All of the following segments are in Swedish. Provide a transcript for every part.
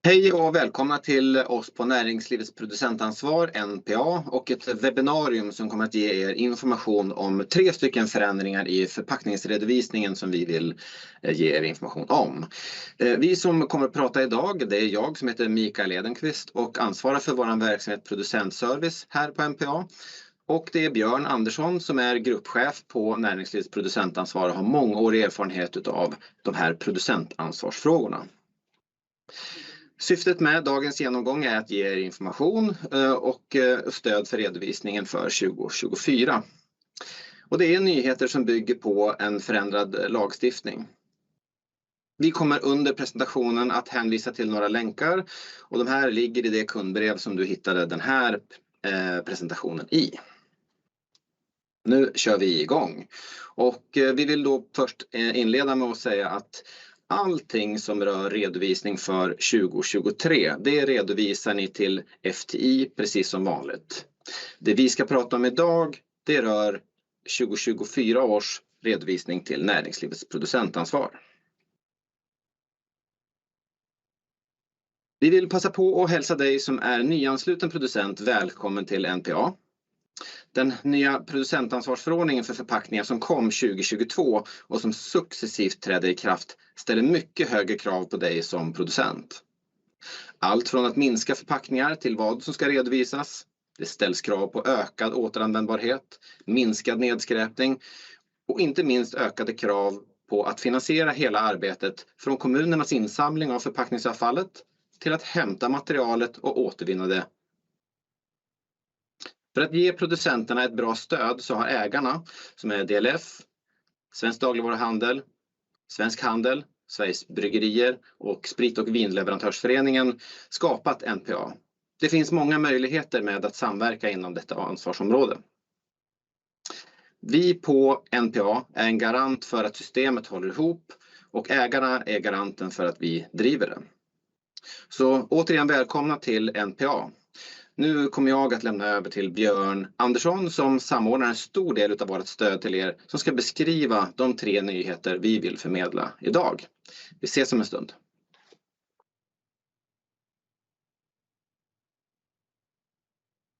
Hej och välkomna till oss på Näringslivets producentansvar, NPA, och ett webbinarium som kommer att ge er information om 3 stycken förändringar i förpackningsredovisningen som vi vill ge er information om. Vi som kommer att prata idag, det är jag som heter Mikael Edenqvist och ansvarar för vår verksamhet producentservice här på NPA. Och det är Björn Andersson som är gruppchef på Näringslivets producentansvar och har mångårig erfarenhet av de här producentansvarsfrågorna. Syftet med dagens genomgång är att ge er information och stöd för redovisningen för 2024. Och det är nyheter som bygger på en förändrad lagstiftning. Vi kommer under presentationen att hänvisa till några länkar och de här ligger i det kundbrev som du hittade den här presentationen i. Nu kör vi igång och vi vill då först inleda med att säga att allting som rör redovisning för 2023, det redovisar ni till FTI precis som vanligt. Det vi ska prata om idag, det rör 2024 års redovisning till näringslivets producentansvar. Vi vill passa på att hälsa dig som är nyansluten producent välkommen till NPA. Den nya producentansvarsförordningen för förpackningar som kom 2022 och som successivt träder i kraft ställer mycket högre krav på dig som producent. Allt från att minska förpackningar till vad som ska redovisas. Det ställs krav på ökad återanvändbarhet, minskad nedskräpning och inte minst ökade krav på att finansiera hela arbetet från kommunernas insamling av förpackningsavfallet till att hämta materialet och återvinna det. För att ge producenterna ett bra stöd så har ägarna, som är DLF, Svensk dagligvaruhandel, Svensk handel, Sveriges bryggerier och Sprit- och vinleverantörsföreningen skapat NPA. Det finns många möjligheter med att samverka inom detta ansvarsområde. Vi på NPA är en garant för att systemet håller ihop och ägarna är garanten för att vi driver det. Så återigen välkomna till NPA. Nu kommer jag att lämna över till Björn Andersson som samordnar en stor del av vårt stöd till er som ska beskriva de 3 nyheter vi vill förmedla idag. Vi ses om en stund.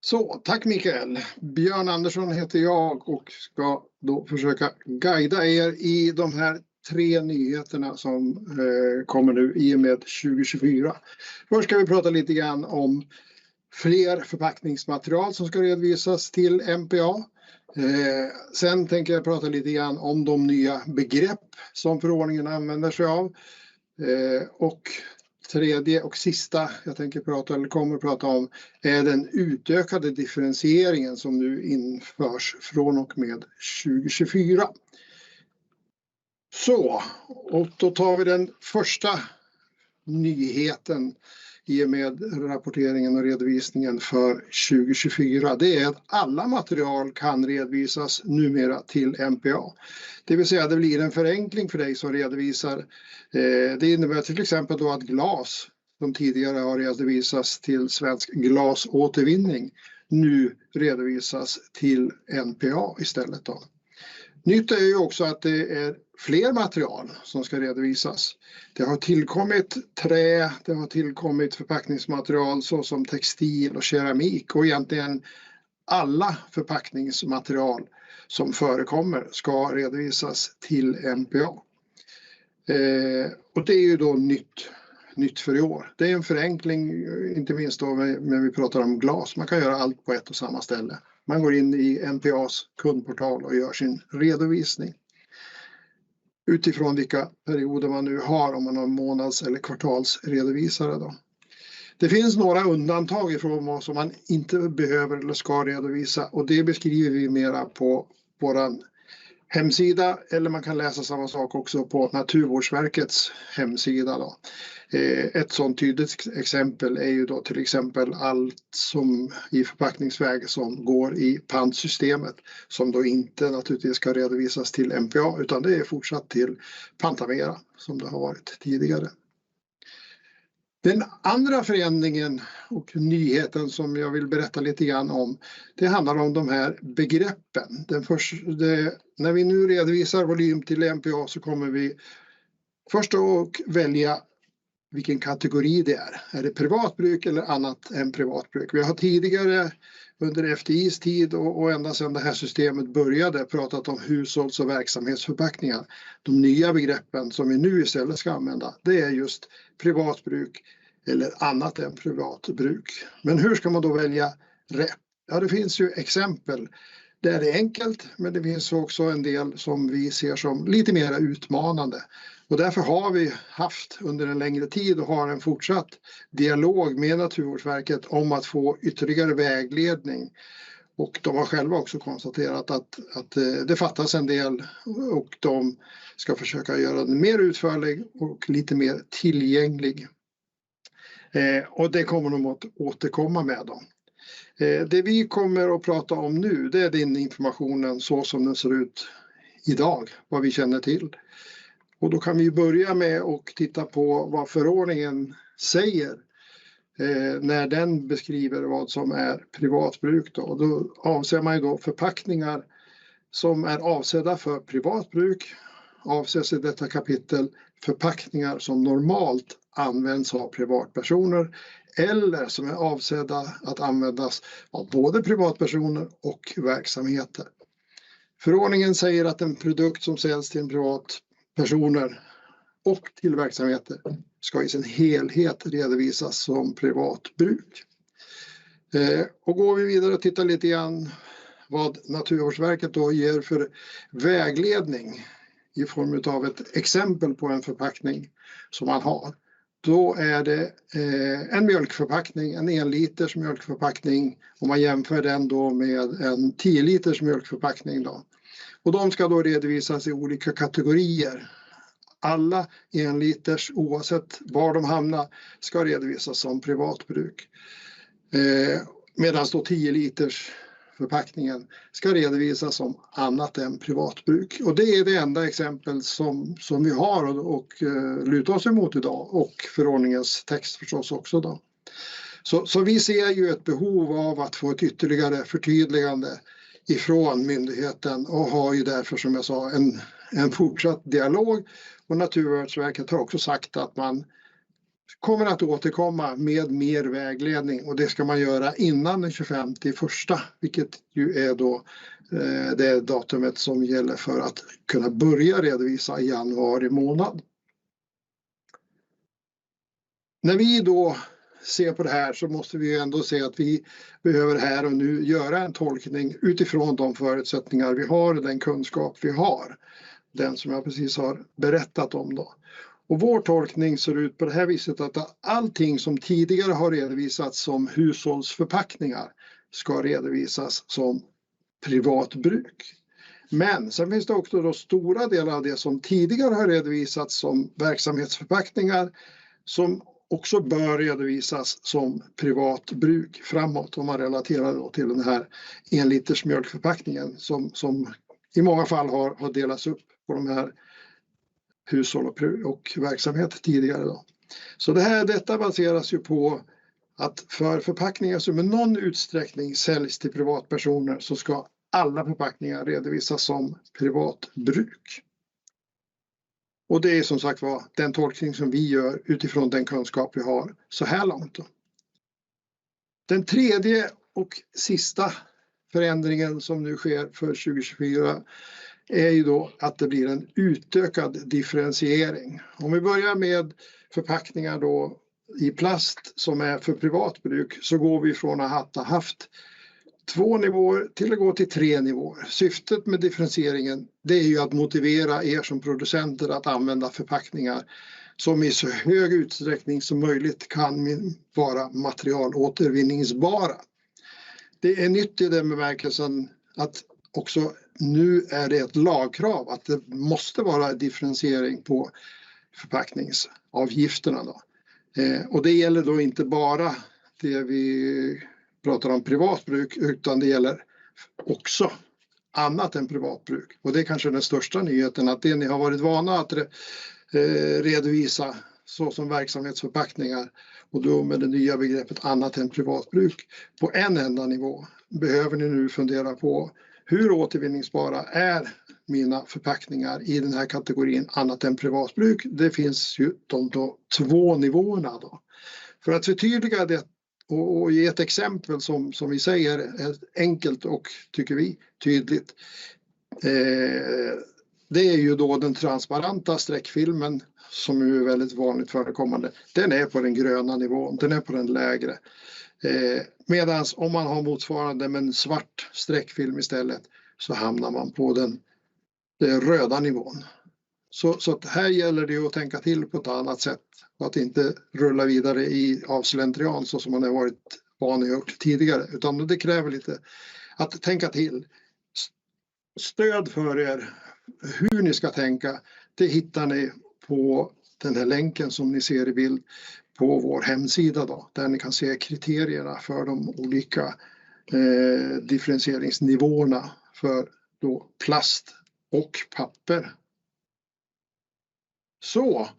Så, tack Mikael. Björn Andersson heter jag och ska då försöka guida er i de här 3 nyheterna som kommer nu i och med 2024. Först ska vi prata lite grann om fler förpackningsmaterial som ska redovisas till NPA. Sen tänker jag prata lite grann om de nya begrepp som förordningen använder sig av. Och tredje och sista jag kommer att prata om är den utökade differentieringen som nu införs från och med 2024. Så, och då tar vi den första nyheten i och med rapporteringen och redovisningen för 2024. Det är att alla material kan redovisas numera till NPA. Det vill säga det blir en förenkling för dig som redovisar. Det innebär till exempel då att glas som tidigare har redovisats till Svensk glasåtervinning nu redovisas till NPA istället då. Nytt är ju också att det är fler material som ska redovisas. Det har tillkommit trä, det har tillkommit förpackningsmaterial såsom textil och keramik och egentligen alla förpackningsmaterial som förekommer ska redovisas till NPA. Och det är ju då nytt för i år. Det är en förenkling, inte minst då när vi pratar om glas. Man kan göra allt på ett och samma ställe. Man går in i NPAs kundportal och gör sin redovisning. Utifrån vilka perioder man nu har, om man har månads- eller kvartalsredovisare då. Det finns några undantag ifrån vad som man inte behöver eller ska redovisa och det beskriver vi mera på våran hemsida eller man kan läsa samma sak också på Naturvårdsverkets hemsida då. Ett sådant tydligt exempel är ju då till exempel allt som i förpackningsväg som går i pantsystemet som då inte naturligtvis ska redovisas till NPA utan det är fortsatt till Pantamera som det har varit tidigare. Den andra förändringen och nyheten som jag vill berätta lite grann om, det handlar om de här begreppen. När vi nu redovisar volym till NPA så kommer vi först att välja vilken kategori det är. Är det privat bruk eller annat än privat bruk? Vi har tidigare under FDIs tid och ända sedan det här systemet började pratat om hushålls- och verksamhetsförpackningar. De nya begreppen som vi nu istället ska använda, det är just privat bruk eller annat än privat bruk. Men hur ska man då välja rätt? Ja, det finns ju exempel där det är enkelt, men det finns också en del som vi ser som lite mer utmanande. Och därför har vi haft under en längre tid och har en fortsatt dialog med Naturvårdsverket om att få ytterligare vägledning. Och de har själva också konstaterat att det fattas en del och de ska försöka göra den mer utförlig och lite mer tillgänglig. Och det kommer de att återkomma med dem. Det vi kommer att prata om nu, det är den informationen så som den ser ut idag, vad vi känner till. Och då kan vi börja med att titta på vad förordningen säger när den beskriver vad som är privatbruk. Då avser man ju då förpackningar som är avsedda för privatbruk. Avses i detta kapitel förpackningar som normalt används av privatpersoner eller som är avsedda att användas av både privatpersoner och verksamheter. Förordningen säger att en produkt som säljs till privatpersoner och till verksamheter ska i sin helhet redovisas som privat bruk. Och går vi vidare och tittar lite grann vad Naturvårdsverket då ger för vägledning i form av ett exempel på en förpackning som man har. Då är det en mjölkförpackning, en 1 liters mjölkförpackning, om man jämför den då med en 10 liters mjölkförpackning då. Och de ska då redovisas i olika kategorier. Alla 1 liters, oavsett var de hamnar, ska redovisas som privatbruk. Medan då 10 liters förpackningen ska redovisas som annat än privatbruk. Och det är det enda exempel som vi har och lutar oss emot idag, och förordningens text förstås också då. Så vi ser ju ett behov av att få ett ytterligare förtydligande ifrån myndigheten och har ju därför, som jag sa, en fortsatt dialog. Och Naturvårdsverket har också sagt att man kommer att återkomma med mer vägledning, och det ska man göra innan den 25/1, vilket ju är då det datumet som gäller för att kunna börja redovisa i januari månad. När vi då ser på det här så måste vi ändå se att vi behöver här och nu göra en tolkning utifrån de förutsättningar vi har och den kunskap vi har. Den som jag precis har berättat om då. Och vår tolkning ser ut på det här viset att allting som tidigare har redovisats som hushållsförpackningar ska redovisas som privatbruk. Men sen finns det också då stora delar av det som tidigare har redovisats som verksamhetsförpackningar som också bör redovisas som privatbruk framåt, om man relaterar då till den här 1 liters mjölkförpackningen som i många fall har delats upp på de här hushåll och verksamhet tidigare då. Så detta baseras ju på att för förpackningar som i någon utsträckning säljs till privatpersoner så ska alla förpackningar redovisas som privatbruk. Och det är som sagt var den tolkning som vi gör utifrån den kunskap vi har så här långt då. Den tredje och sista förändringen som nu sker för 2024 är ju då att det blir en utökad differentiering. Om vi börjar med förpackningar då i plast som är för privatbruk, så går vi från att ha haft 2 nivåer till att gå till 3 nivåer. Syftet med differentieringen, det är ju att motivera er som producenter att använda förpackningar som i så hög utsträckning som möjligt kan vara materialåtervinningsbara. Det är nytt i den bemärkelsen att också nu är det ett lagkrav att det måste vara differentiering på förpackningsavgifterna då. Och det gäller då inte bara det vi pratar om privatbruk, utan det gäller också annat än privatbruk. Och det är kanske den största nyheten, att det ni har varit vana att redovisa så som verksamhetsförpackningar, och då med det nya begreppet annat än privatbruk på en enda nivå, behöver ni nu fundera på Hur återvinningsbara är mina förpackningar i den här kategorin annat än privatbruk? Det finns ju de då 2 nivåerna då. För att förtydliga det och ge ett exempel som vi säger är enkelt och tycker vi tydligt. Det är ju då den transparenta streckfilmen som är väldigt vanligt förekommande. Den är på den gröna nivån, den är på den lägre. Medan om man har motsvarande med en svart streckfilm istället så hamnar man på den röda nivån. Så att här gäller det ju att tänka till på ett annat sätt och att inte rulla vidare av slentrian så som man har varit van att gjort tidigare, utan det kräver lite att tänka till. Stöd för er hur ni ska tänka, det hittar ni på den här länken som ni ser i bild på vår hemsida då, där ni kan se kriterierna för de olika differentieringsnivåerna för då plast och papper. Så,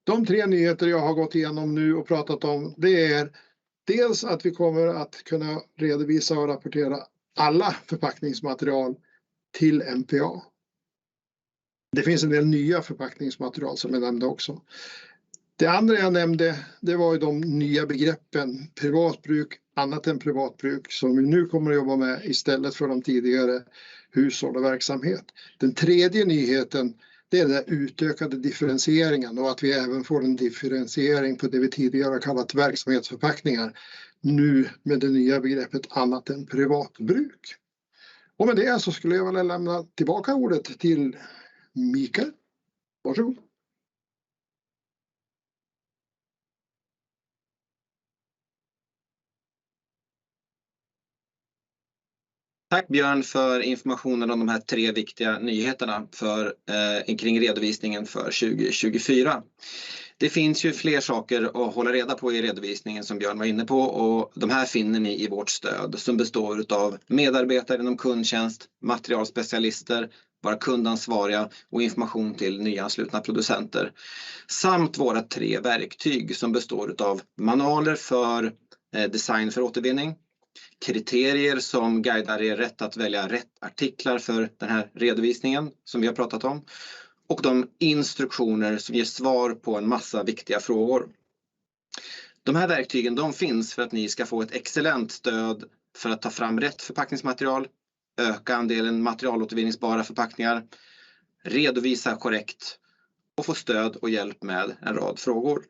de 3 nyheter jag har gått igenom nu och pratat om, det är dels att vi kommer att kunna redovisa och rapportera alla förpackningsmaterial till MPA. Det finns en del nya förpackningsmaterial som jag nämnde också. Det andra jag nämnde, det var ju de nya begreppen privatbruk, annat än privatbruk, som vi nu kommer att jobba med istället för de tidigare hushåll och verksamhet. Den tredje nyheten, det är den utökade differentieringen och att vi även får en differentiering på det vi tidigare har kallat verksamhetsförpackningar. Nu med det nya begreppet annat än privatbruk. Och med det så skulle jag vilja lämna tillbaka ordet till Mikael. Varsågod. Tack Björn för informationen om de här 3 viktiga nyheterna kring redovisningen för 2024. Det finns ju fler saker att hålla reda på i redovisningen som Björn var inne på, och de här finner ni i vårt stöd som består av medarbetare inom kundtjänst, materialspecialister, våra kundansvariga och information till nyanslutna producenter. Samt våra 3 verktyg som består av manualer för design för återvinning, kriterier som guidar er rätt att välja rätt artiklar för den här redovisningen som vi har pratat om, och de instruktioner som ger svar på en massa viktiga frågor. De här verktygen, de finns för att ni ska få ett excellent stöd för att ta fram rätt förpackningsmaterial, öka andelen materialåtervinningsbara förpackningar, redovisa korrekt och få stöd och hjälp med en rad frågor.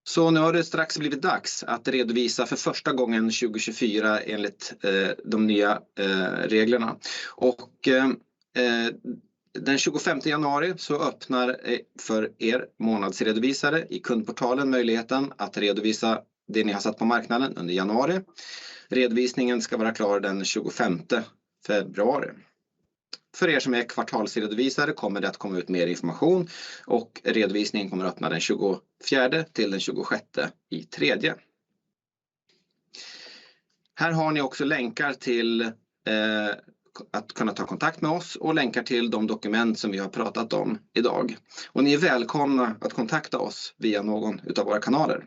Så nu har det strax blivit dags att redovisa för första gången 2024 enligt de nya reglerna. Och den 25 januari så öppnar för er månadsredovisare i kundportalen möjligheten att redovisa det ni har satt på marknaden under januari. Redovisningen ska vara klar den 25 februari. För er som är kvartalsredovisare kommer det att komma ut mer information, och redovisningen kommer att öppna den 24 till den 26 i 3. Här har ni också länkar till att kunna ta kontakt med oss och länkar till de dokument som vi har pratat om idag. Och ni är välkomna att kontakta oss via någon av våra kanaler.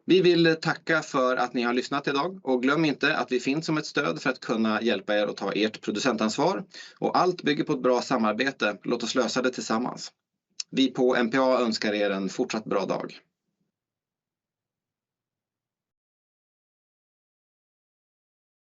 Vi vill tacka för att ni har lyssnat idag, och glöm inte att vi finns som ett stöd för att kunna hjälpa er att ta ert producentansvar. Och allt bygger på ett bra samarbete. Låt oss lösa det tillsammans. Vi på MPA önskar er en fortsatt bra dag.